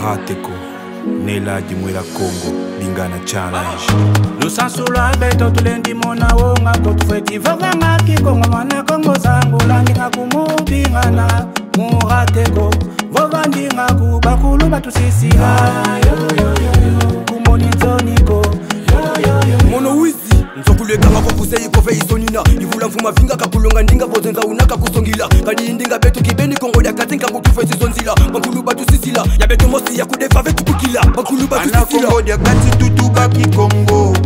Rateko, Nela Dimwela Congo, Bingana Challenge. Lusansula beto tulendi mona wonga kotufeti vanga kikongo mana kongo zangu landinga kumubingana murateko vovandinga kubakulu batusisila kumoni nzoniko mono wizi nsokuleka ngakopuse ikofe isonina ivula mfuma vinga kapulonga ndinga vozenza unaka kusongila kadi indinga betu kibeni kongo ya katinga kutufe sizonzila bakulu batusisila ya betu mosi ya kudefa vetu kukila bakulu batusisila kongo ya kati tutuba kikongo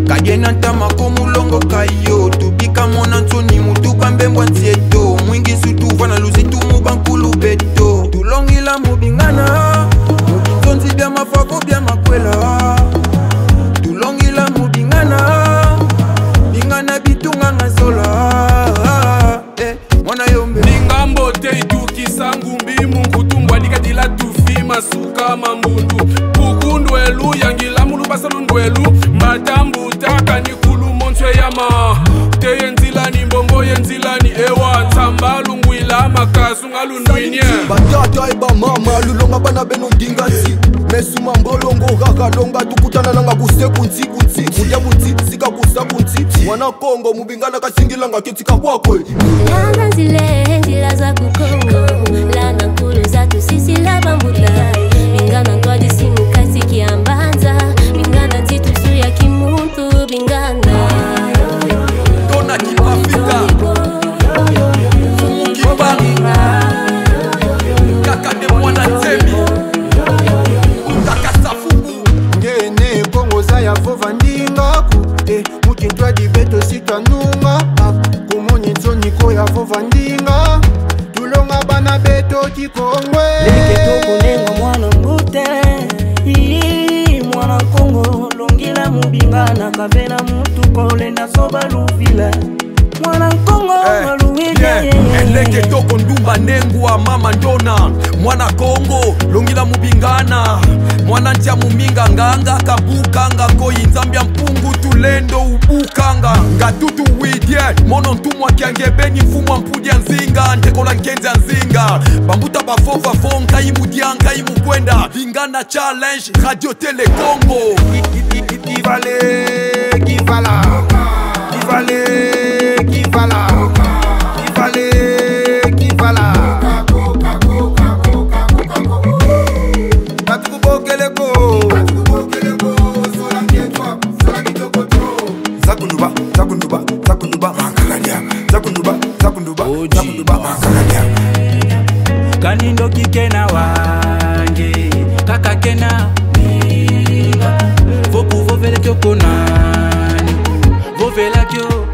kadiena ntama komulongo kayo tubika mona nsoni mutuba mbembwa nsieto mwingi sutu vana luzitu mubankulu beto tulongila mubingana mubinzonzi bya mafako bya makwela tulongila mubingana bingana bitunga ngasola mwana yombe ningambo te itukisa ngumbi mungutumbwa nikadila tufi masuka mambundu kukundwelu yangila mulu basalundwelu matambu taka nikulu monswe yama teye nzilani mbombo yenzilani ewa tsamba lungwila makasu ngalundwinye batata eba mama lulonga bana beno ndingansi mesuma mbolongo kakalonga tukutana langa kusekunzi mudia bunzi sika kusakunzi mwana kongo mubingana kasingilanga ketika kwakwe Langa zile njila za kukongo Langa nkulu za tusisila bambula Bingana kwa jisimu kasi kiambanza Bingana titusu ya kimuntu Bingana Dona kipafika Fumu kipanga Kakade mwana temi Utaka safubu ngene kongo za ya vova ndingaku mukintwa dibeto sitanunga kumoni nsoniko ya vova ndinga tulonga bana beto kikongwe Leke tokunenga mwana mbute mwana kongo longila mubingana kavena mutu kolenda soba luvila mwana kongo maluwega Eleke toko ndumba nengwa mama ndona mwana kongo longila mubingana mwana ntia muminga nganga kabukanga koyi nzambia mpungu tulendo ubukanga ngatutu widye mono ntumwa kiangebeni mfumwa mpudia nzinga ntekola nkenza nzinga bambuta bafova fonga imudianga imukwenda Bingana Challenge Radio Tele Congo Kivale, kivala Kivale, kivala Kivale, kivala Batukubokeleko Zakunduba, zakunduba, zakunduba Makalania Zakunduba, zakunduba, zakunduba Makalania Kanindo kikena wange kakakena minga voku vovele kyokonani vovela kyo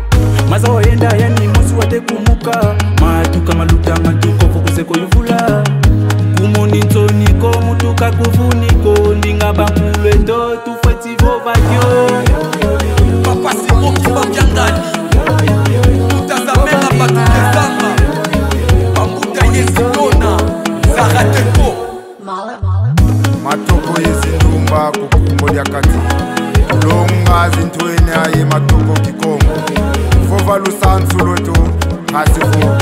maza waenda yani mosi wate kumuka matuka maluta matuko fokuseko yuvula kumoni nzoniko mutuka kuvuniko ndinga bangulwendo tufweti vova kyo Papa Simo Kibabyangani Utazamela batukezanga Bambuta yezinona Zarateko matoko yezindumba kukumbo lya kati longa zintwene aye matoko kikongo fova lusansu loto hasifo